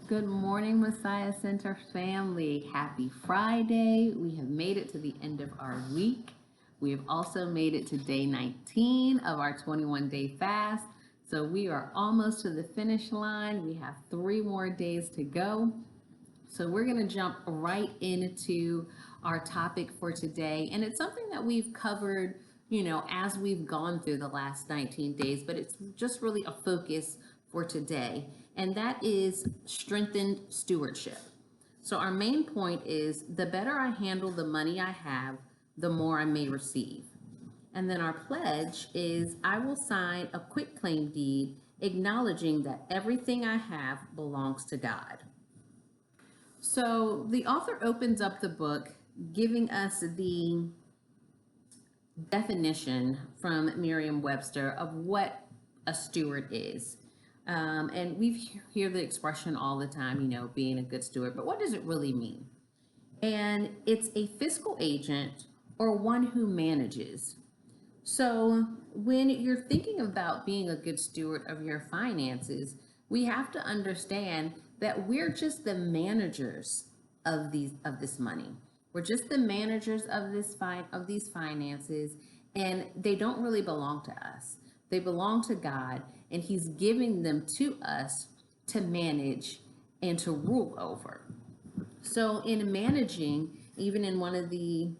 Good morning, Messiah Center family. Happy Friday. We have made it to the end of our week. We have also made it to day 19 of our 21-day fast. So we are almost to the finish line. We have 3 more days to go. So we're going to jump right into our topic for today. And it's something that we've covered, as we've gone through the last 19 days, but it's just really a focus for today. And that is strengthened stewardship. So our main point is the better I handle the money I have, the more I may receive. And then our pledge is I will sign a quitclaim deed acknowledging that everything I have belongs to God. So the author opens up the book giving us the definition from Merriam-Webster of what a steward is. And we hear the expression all the time, being a good steward, but what does it really mean? And it's a fiscal agent or one who manages. So when you're thinking about being a good steward of your finances, we have to understand that we're just the managers of this money. We're just the managers of these finances, and they don't really belong to us. They belong to God, and He's giving them to us to manage and to rule over. So in managing, even in one of the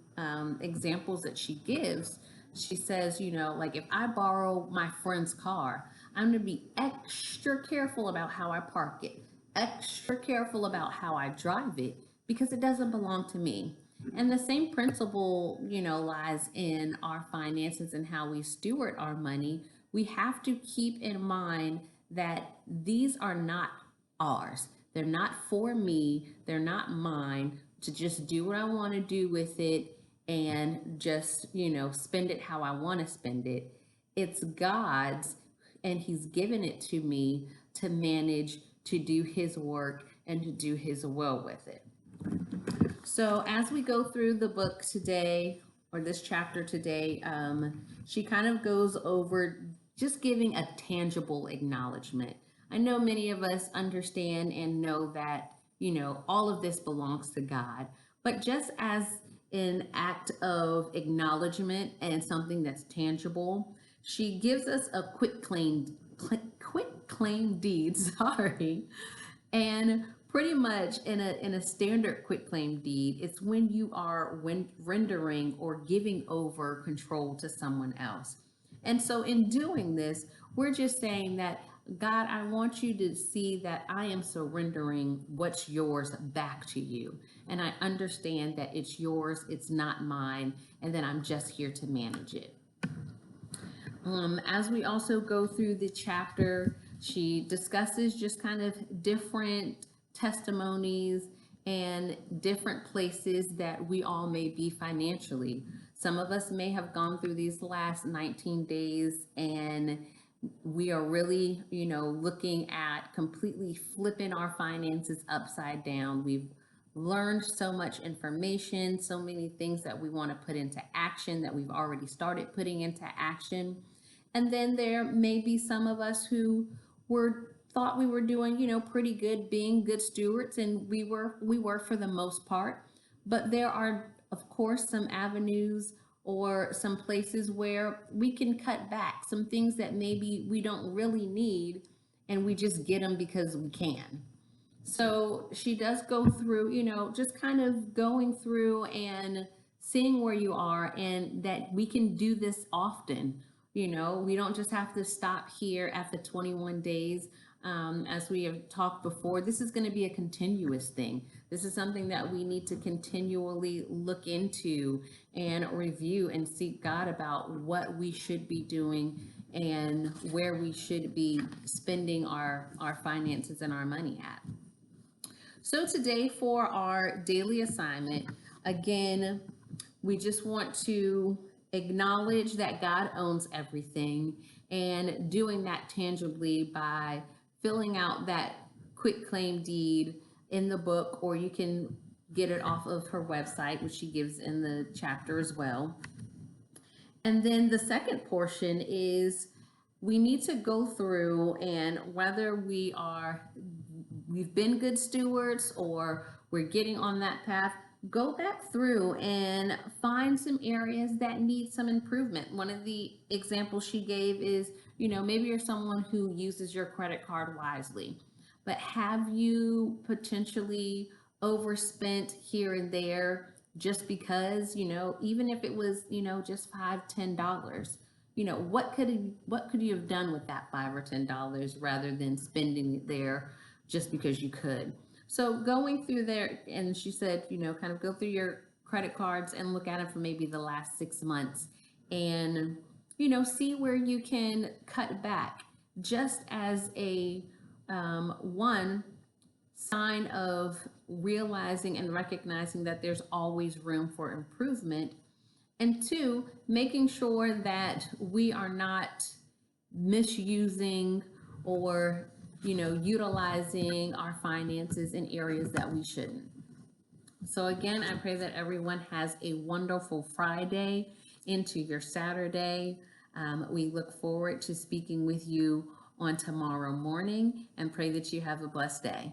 examples that she gives, she says, like if I borrow my friend's car, I'm going to be extra careful about how I park it, extra careful about how I drive it, because it doesn't belong to me. And the same principle, lies in our finances and how we steward our money. We have to keep in mind that these are not ours. They're not for me. They're not mine to just do what I want to do with it and just, spend it how I want to spend it. It's God's, and He's given it to me to manage, to do His work, and to do His will with it. So as we go through the book today, or this chapter today, she kind of goes over just giving a tangible acknowledgement. I know many of us understand and know that, all of this belongs to God, but just as an act of acknowledgement and something that's tangible, she gives us a quick claim deed, sorry. And pretty much in a standard quitclaim deed, it's when you are rendering or giving over control to someone else. And so in doing this, we're just saying that God, I want you to see that I am surrendering what's yours back to you. And I understand that it's yours, it's not mine, and that I'm just here to manage it. As we also go through the chapter, she discusses just kind of different testimonies and different places that we all may be financially. Some of us may have gone through these last 19 days and we are really, looking at completely flipping our finances upside down. We've learned so much information, so many things that we want to put into action that we've already started putting into action. And then there may be some of us who thought we were doing, pretty good, being good stewards, and we were for the most part. But there are, of course, some avenues or some places where we can cut back, some things that maybe we don't really need, and we just get them because we can. So she does go through, just kind of going through and seeing where you are, and that we can do this often. We don't just have to stop here at the 21 days. As we have talked before, this is going to be a continuous thing. This is something that we need to continually look into and review and seek God about what we should be doing and where we should be spending our finances and our money at. So today for our daily assignment, again, we just want to acknowledge that God owns everything and doing that tangibly by filling out that quitclaim deed in the book, or you can get it off of her website, which she gives in the chapter as well. And then the second portion is we need to go through, and whether we are we've been good stewards or we're getting on that path, go back through and find some areas that need some improvement. One of the examples she gave is, maybe you're someone who uses your credit card wisely, but have you potentially overspent here and there just because, even if it was, just $5, $10, what could you have done with that $5 or $10 rather than spending it there just because you could? So going through there, and she said, kind of go through your credit cards and look at it for maybe the last 6 months and, see where you can cut back just as a one sign of realizing and recognizing that there's always room for improvement. And two, making sure that we are not misusing or, utilizing our finances in areas that we shouldn't. So again, I pray that everyone has a wonderful Friday into your Saturday. We look forward to speaking with you on tomorrow morning and pray that you have a blessed day.